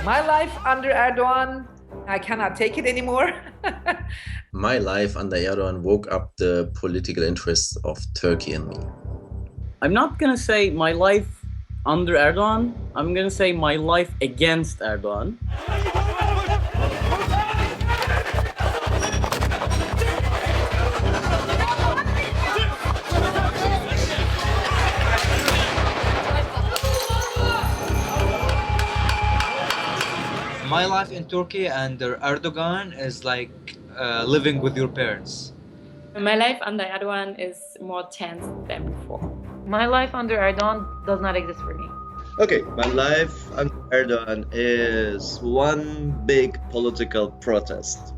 My life under Erdogan, I cannot take it anymore. My life under Erdogan woke up the political interests of Turkey in me. I'm not gonna say my life under Erdogan, I'm gonna say my life against Erdogan. My life in Turkey under Erdogan is like living with your parents. My life under Erdogan is more tense than before. My life under Erdogan does not exist for me. Okay, my life under Erdogan is one big political protest.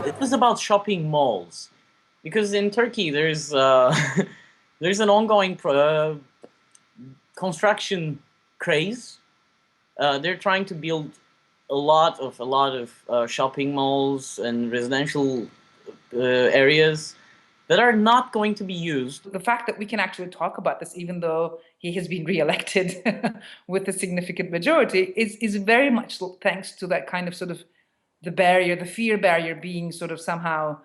It was about shopping malls, because in Turkey there's there's an ongoing construction craze. They're trying to build a lot of shopping malls and residential areas that are not going to be used. The fact that we can actually talk about this, even though he has been re-elected with a significant majority, is very much thanks to that kind of sort of the barrier, the fear barrier being sort of somehow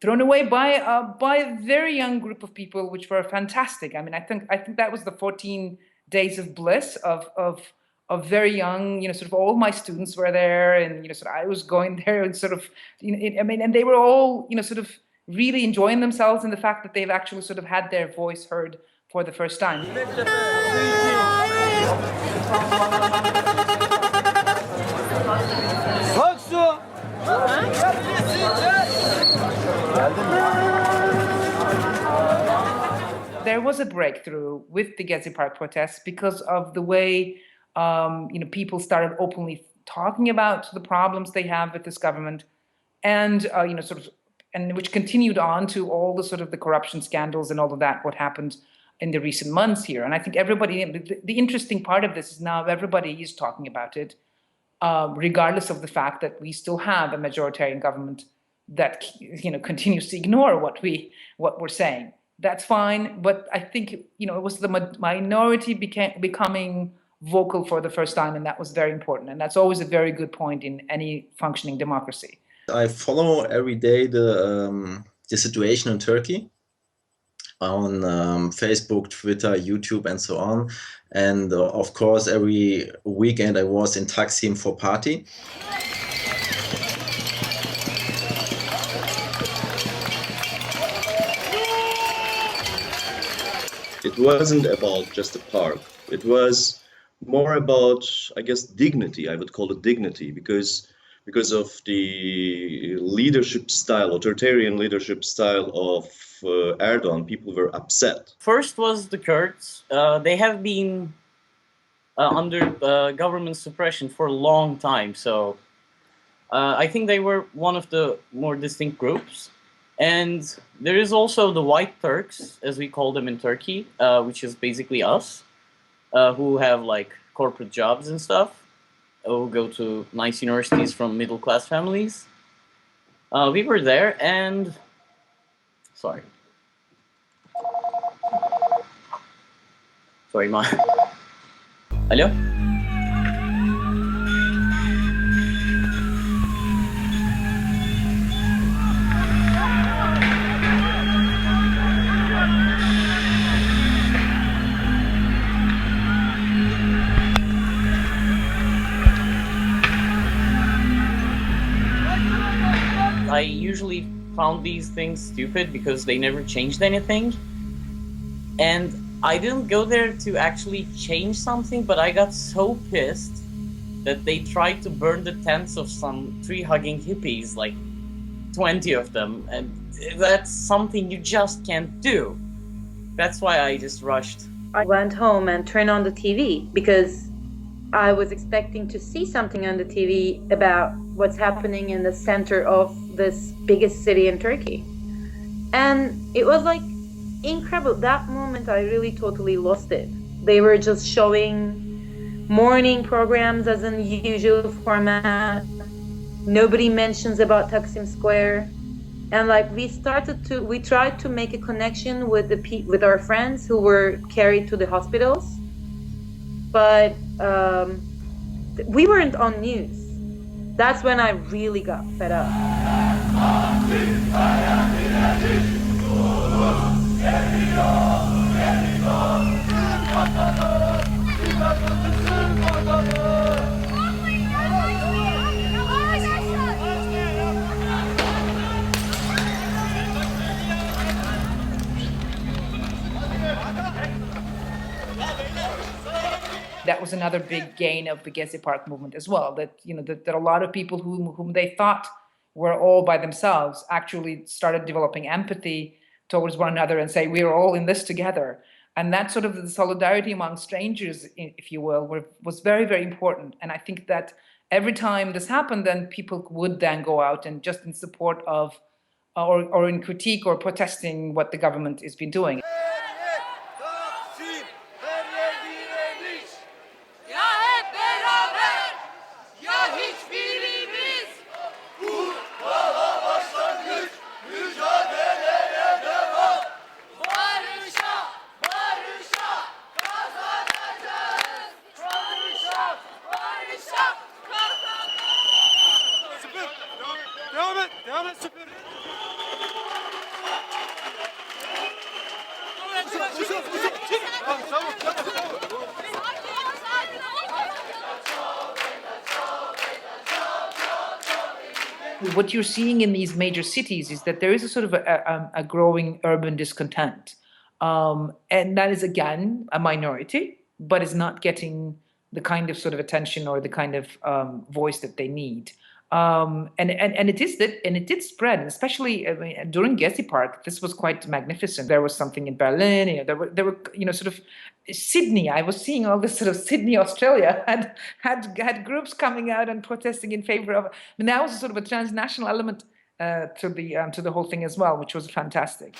thrown away by a very young group of people, which were fantastic. I mean, I think that was the 14 days of bliss of very young, sort of all my students were there, and sort of I was going there, and sort of, I mean, and they were all, sort of really enjoying themselves in the fact that they've actually sort of had their voice heard for the first time. There was a breakthrough with the Gezi Park protests because of the way people started openly talking about the problems they have with this government, and and which continued on to all the sort of the corruption scandals and all of that, what happened in the recent months here. And I think everybody, the interesting part of this is now everybody is talking about it, regardless of the fact that we still have a majoritarian government that continues to ignore what we're saying. That's fine, but I think it was the minority becoming vocal for the first time, and that was very important. And that's always a very good point in any functioning democracy. I follow every day the situation in Turkey on Facebook, Twitter, YouTube, and so on. And of course, every weekend I was in Taksim for party. It wasn't about just a park. It was more about, I guess, dignity. I would call it dignity because of the leadership style, authoritarian leadership style of Erdogan. People were upset. First was the Kurds. They have been under government suppression for a long time, so I think they were one of the more distinct groups. And there is also the White Turks, as we call them in Turkey, which is basically us, who have like corporate jobs and stuff, who go to nice universities from middle-class families. We were there, and sorry, ma. Hello? I usually found these things stupid because they never changed anything. And I didn't go there to actually change something, but I got so pissed that they tried to burn the tents of some tree-hugging hippies, like 20 of them, and that's something you just can't do. That's why I just rushed. I went home and turned on the TV because I was expecting to see something on the TV about what's happening in the center of this biggest city in Turkey. And it was like incredible. That moment I really totally lost it. They were just showing morning programs as in usual format. Nobody mentions about Taksim Square. And like we tried to make a connection with with our friends who were carried to the hospitals, but we weren't on news. That's when I really got fed up. That was another big gain of the Gezi Park movement as well, that that a lot of people whom they thought were all by themselves actually started developing empathy towards one another and say, we're all in this together. And that sort of the solidarity among strangers, if you will, was very, very important. And I think that every time this happened, then people would then go out and just in support of or in critique or protesting what the government has been doing. What you're seeing in these major cities is that there is a sort of a growing urban discontent. And that is, again, a minority, but is not getting the kind of sort of attention or the kind of voice that they need. And it did spread, and especially during Gezi Park. This was quite magnificent. There was something in Berlin. There were sort of Sydney. I was seeing all this sort of Sydney, Australia had groups coming out and protesting in favor of. I mean, that was a sort of a transnational element to the whole thing as well, which was fantastic.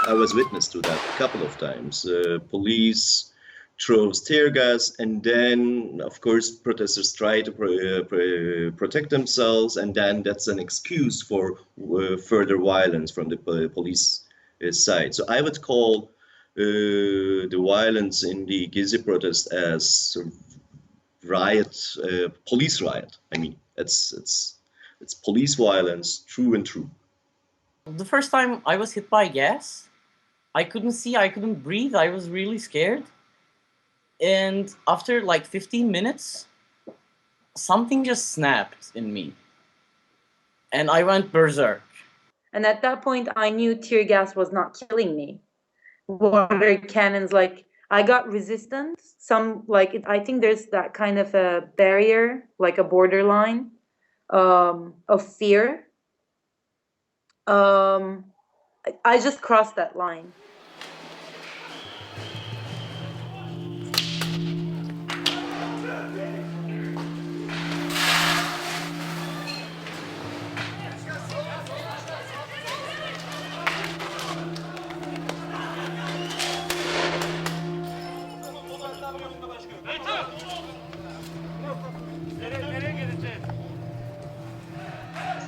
I was witness to that a couple of times. Police throws tear gas, and then, of course, protesters try to protect themselves, and then that's an excuse for further violence from the police side. So I would call the violence in the Gezi protest as sort of riot, police riot. I mean, it's police violence, true and true. The first time I was hit by gas, I couldn't see, I couldn't breathe, I was really scared. And after like 15 minutes, something just snapped in me. And I went berserk. And at that point, I knew tear gas was not killing me. Water cannons, like, I got resistance. I think there's that kind of a barrier, like a borderline of fear. I just crossed that line.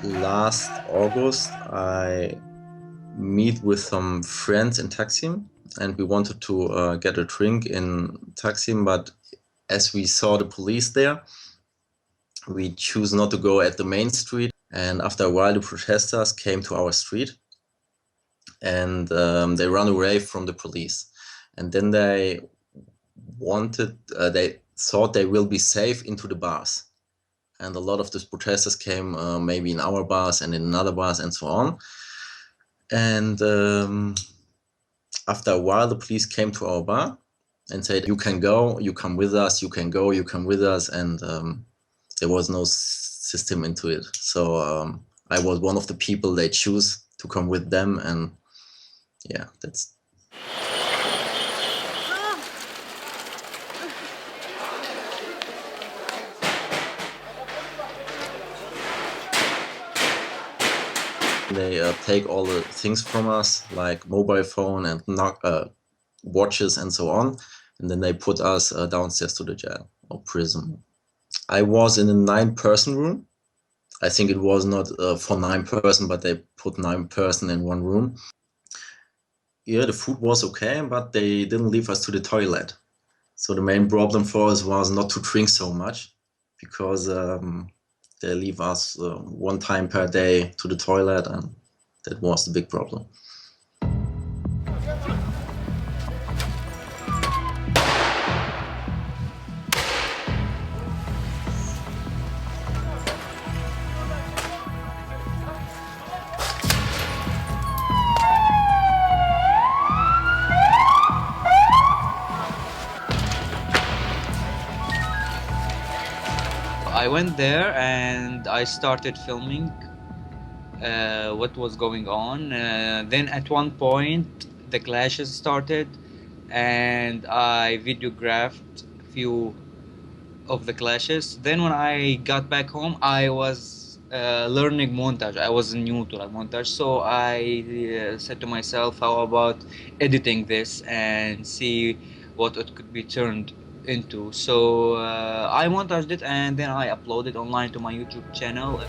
Last August, I meet with some friends in Taksim, and we wanted to get a drink in Taksim, but as we saw the police there, we choose not to go at the main street. And after a while, the protesters came to our street, and they ran away from the police. And then they thought they will be safe into the bars. And a lot of these protesters came maybe in our bars and in another bars and so on. And after a while, the police came to our bar and said, "You can go, you come with us, you can go, you come with us." And there was no system into it. So I was one of the people they choose to come with them. And yeah, that's. They take all the things from us, like mobile phone and watches and so on, and then they put us downstairs to the jail or prison. I was in a 9-person room. I think it was not for 9 person, but they put 9 person in one room. Yeah, the food was okay, but they didn't leave us to the toilet. So the main problem for us was not to drink so much, because they leave us 1 time per day to the toilet, and that was the big problem. I went there and I started filming what was going on. Then at one point the clashes started, and I videographed a few of the clashes. Then when I got back home, I was learning montage. I was new to like montage, so I said to myself, how about editing this and see what it could be turned into. So I montaged it and then I uploaded online to my YouTube channel.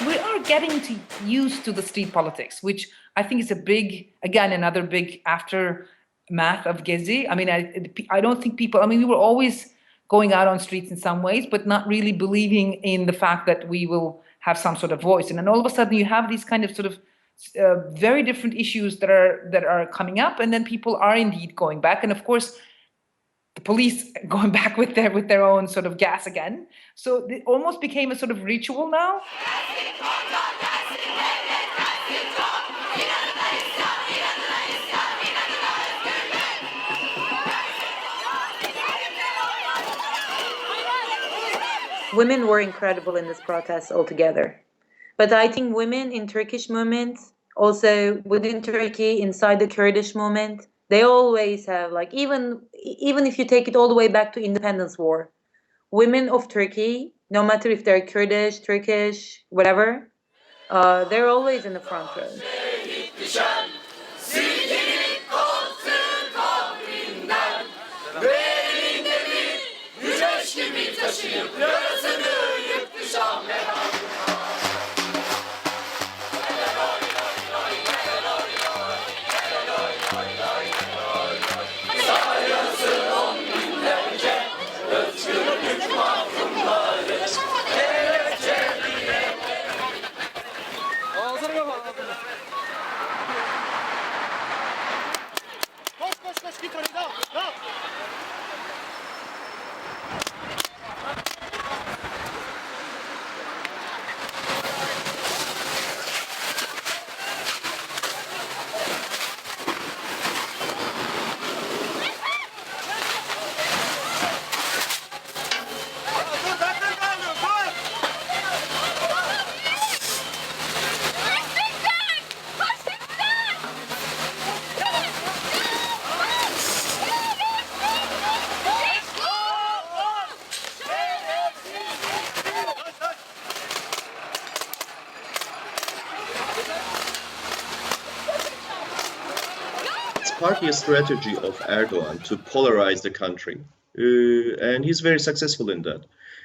We are getting used to the street politics, which I think is a big, again, another big aftermath of Gezi. I mean, I don't think people, I mean, we were always going out on streets in some ways, but not really believing in the fact that we will have some sort of voice. And then all of a sudden you have these kind of sort of very different issues that are coming up, and then people are indeed going back. And of course, the police going back with their own sort of gas again. So it almost became a sort of ritual now. Women were incredible in this protest altogether. But I think women in Turkish movement, also within Turkey, inside the Kurdish movement, they always have, like, even if you take it all the way back to independence war, women of Turkey, no matter if they're Kurdish, Turkish, whatever, they're always in the front row. partly a strategy of Erdogan to polarize the country, and he's very successful in that.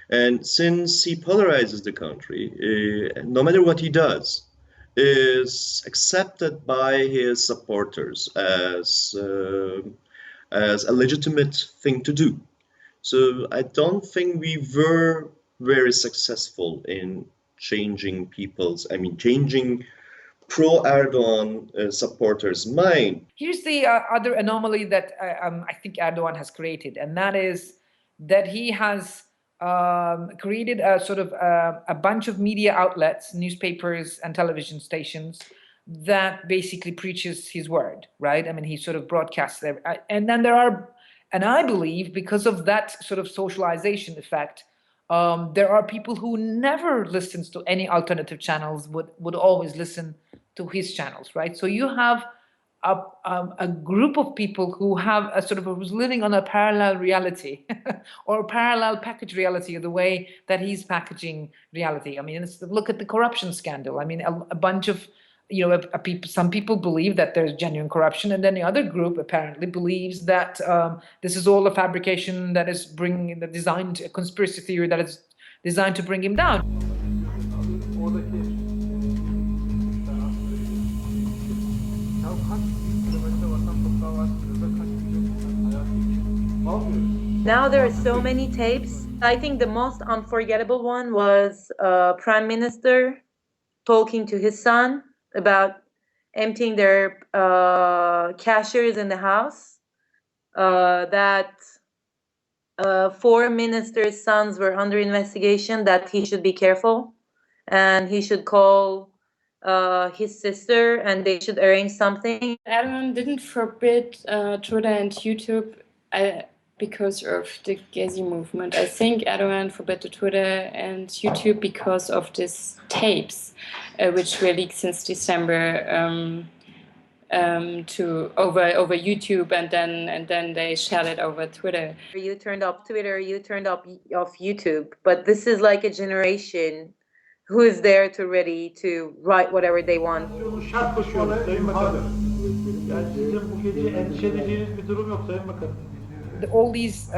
And since he polarizes the country, no matter what he does, is accepted by his supporters as a legitimate thing to do. So I don't think we were very successful in changing pro-Erdogan supporters' mind. Here's the other anomaly that I think Erdogan has created, and that is that he has created a sort of a bunch of media outlets, newspapers and television stations that basically preaches his word, right? I mean, he sort of broadcasts them. And then there are, and I believe because of that sort of socialization effect, there are people who never listens to any alternative channels, would always listen to his channels, right? So you have a group of people who have a sort of who's living on a parallel reality or a parallel package reality of the way that he's packaging reality. I mean, look at the corruption scandal. I mean, a bunch of, you know, some people believe that there's genuine corruption, and then the other group apparently believes that this is all a fabrication that is bringing a conspiracy theory that is designed to bring him down. Now there are so many tapes. I think the most unforgettable one was Prime Minister talking to his son about emptying their cashiers in the house. That 4 ministers' sons were under investigation, that he should be careful and he should call his sister and they should arrange something. Erdogan didn't forbid Twitter and YouTube because of the Gezi movement. I think Erdogan forbid the Twitter and YouTube because of these tapes, which were leaked since December to over YouTube, and then they shared it over Twitter. You turned off Twitter, you turned off YouTube, but this is like a generation who is there to ready to write whatever they want. All these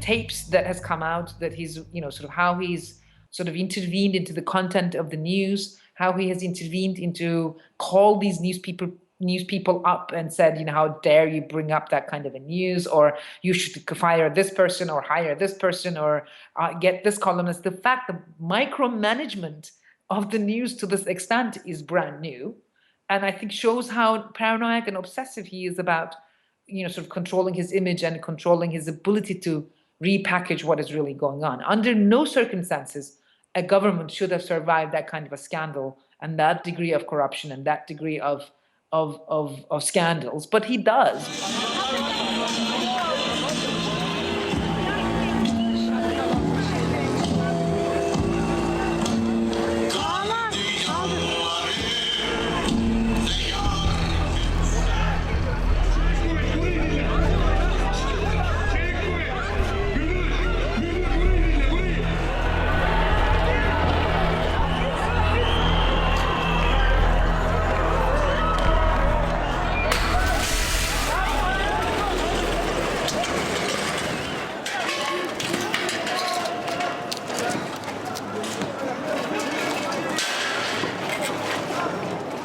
tapes that has come out, that he's, you know, sort of how he's sort of intervened into the content of the news, how he has intervened into call these news people up and said, you know, how dare you bring up that kind of a news, or you should fire this person or hire this person or get this columnist. The fact that micromanagement of the news to this extent is brand new, and I think shows how paranoid and obsessive he is about, you know, sort of controlling his image and controlling his ability to repackage what is really going on. Under no circumstances a government should have survived that kind of a scandal and that degree of corruption and that degree of scandals, but he does.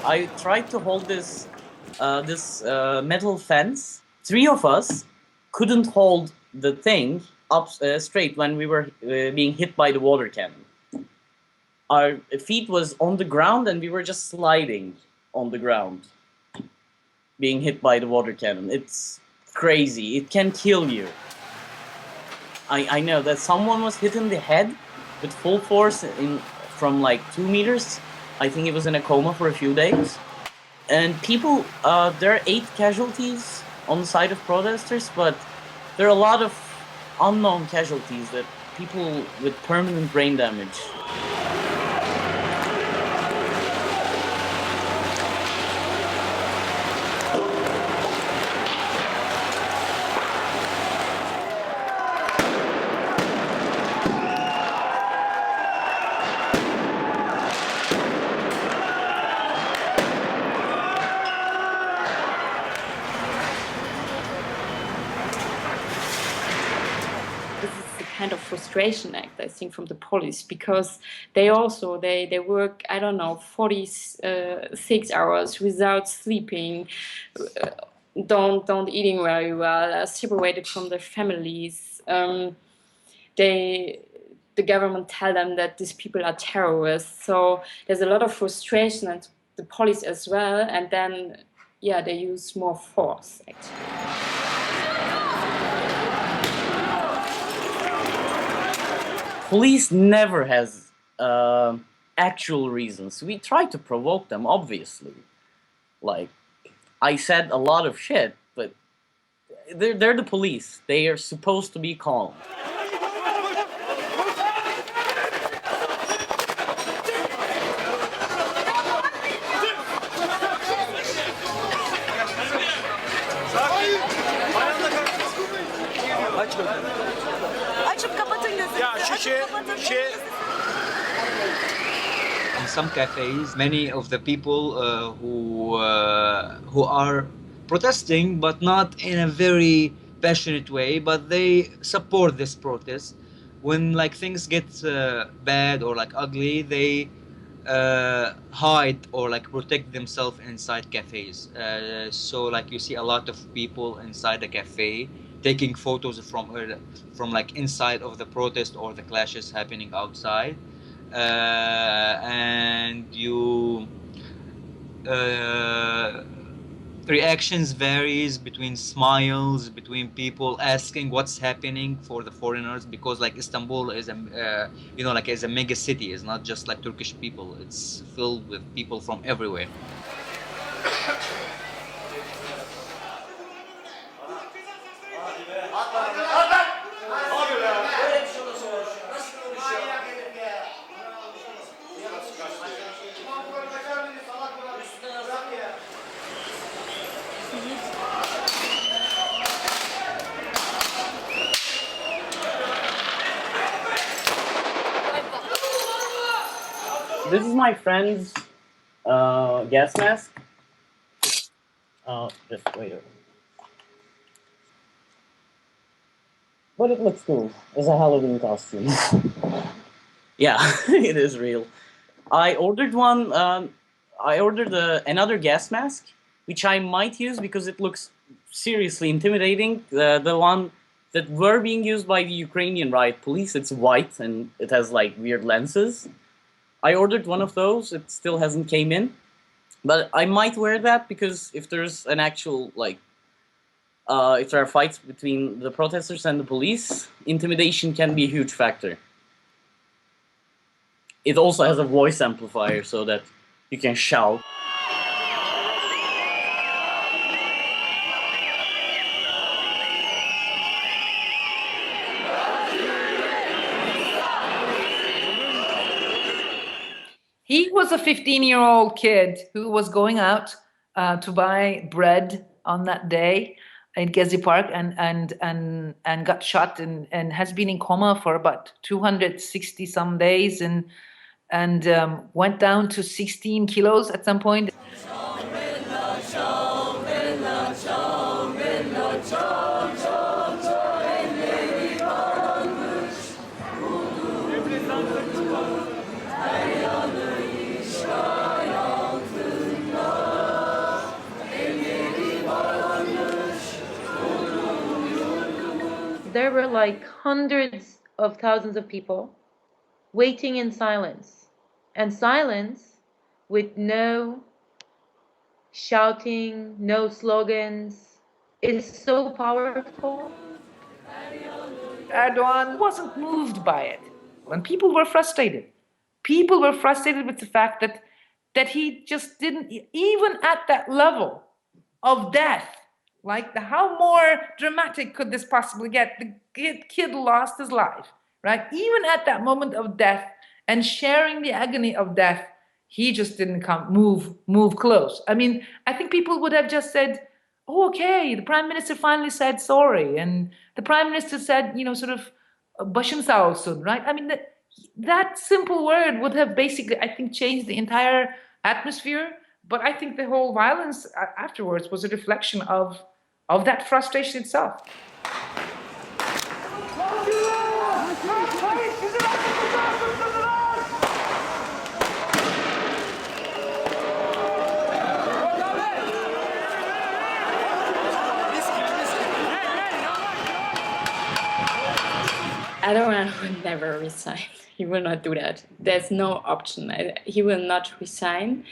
I tried to hold this metal fence. 3 of us couldn't hold the thing up straight when we were being hit by the water cannon. Our feet was on the ground and we were just sliding on the ground, being hit by the water cannon. It's crazy. It can kill you. I know that someone was hit in the head with full force from like 2 meters. I think he was in a coma for a few days. And people, there are 8 casualties on the side of protesters, but there are a lot of unknown casualties, that people with permanent brain damage. kind of frustration act, I think, from the police, because they also they work, I don't know, 46 hours without sleeping, don't eating very well, separated from their families. The government tell them that these people are terrorists. So there's a lot of frustration, and the police as well. And then, yeah, they use more force, actually. Police never has actual reasons. We try to provoke them, obviously. Like, I said a lot of shit, but they're the police. They are supposed to be calm. Açıp kapatın gözünüzü. Ya In some cafes, many of the people who are protesting, but not in a very passionate way, but they support this protest. When like things get bad or like ugly, they hide or like protect themselves inside cafes. So like you see a lot of people inside the cafe taking photos from like inside of the protest or the clashes happening outside, and you reactions varies between smiles, between people asking what's happening for the foreigners, because like Istanbul is a you know, like is a mega city. It's not just like Turkish people, it's filled with people from everywhere. This is my friend's gas mask. Just wait. But it looks cool. It's a Halloween costume. Yeah, it is real. I ordered one. I ordered another gas mask, which I might use because it looks seriously intimidating. The one that were being used by the Ukrainian riot police, it's white and it has like weird lenses. I ordered one of those. It still hasn't came in, but I might wear that because if there's an actual like, if there are fights between the protesters and the police, intimidation can be a huge factor. It also has a voice amplifier so that you can shout. He was a 15-year-old kid who was going out to buy bread on that day in Gezi Park and got shot and has been in coma for about 260 some days and went down to 16 kilos at some point. There were like hundreds of thousands of people waiting in silence. And silence with no shouting, no slogans, is so powerful. Erdogan wasn't moved by it. When people were frustrated with the fact that he just didn't, even at that level of death, like how more dramatic could this possibly get? The kid lost his life, right? Even at that moment of death and sharing the agony of death, he just didn't move close. I mean, I think people would have just said, oh, okay, the prime minister finally said sorry. And the prime minister said, you know, sort of, başın sağ olsun, right? I mean, that simple word would have basically, I think, changed the entire atmosphere. But I think the whole violence afterwards was a reflection of that frustration itself. Erdogan will never resign. He will not do that. There's no option. He will not resign.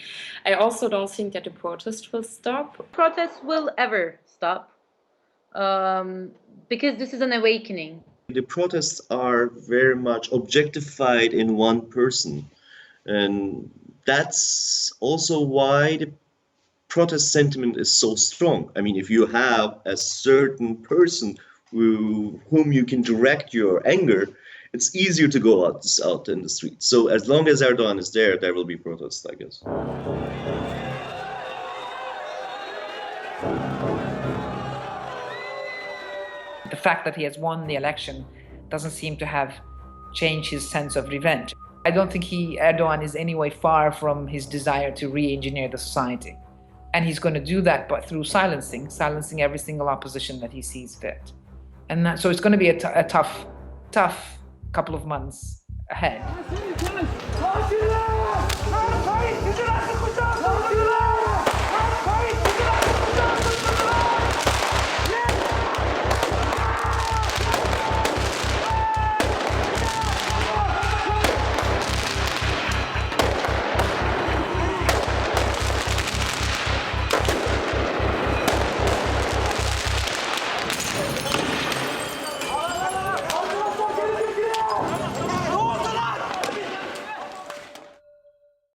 I also don't think that the protest will stop. Protests will ever stop because this is an awakening. The protests are very much objectified in one person, and that's also why the protest sentiment is so strong. I mean, if you have a certain person whom you can direct your anger, it's easier to go out in the streets. So as long as Erdogan is there, there will be protests, I guess. The fact that he has won the election doesn't seem to have changed his sense of revenge. I don't think Erdogan is anyway far from his desire to re-engineer the society. And he's going to do that but through silencing every single opposition that he sees fit. And so it's going to be a tough couple of months ahead.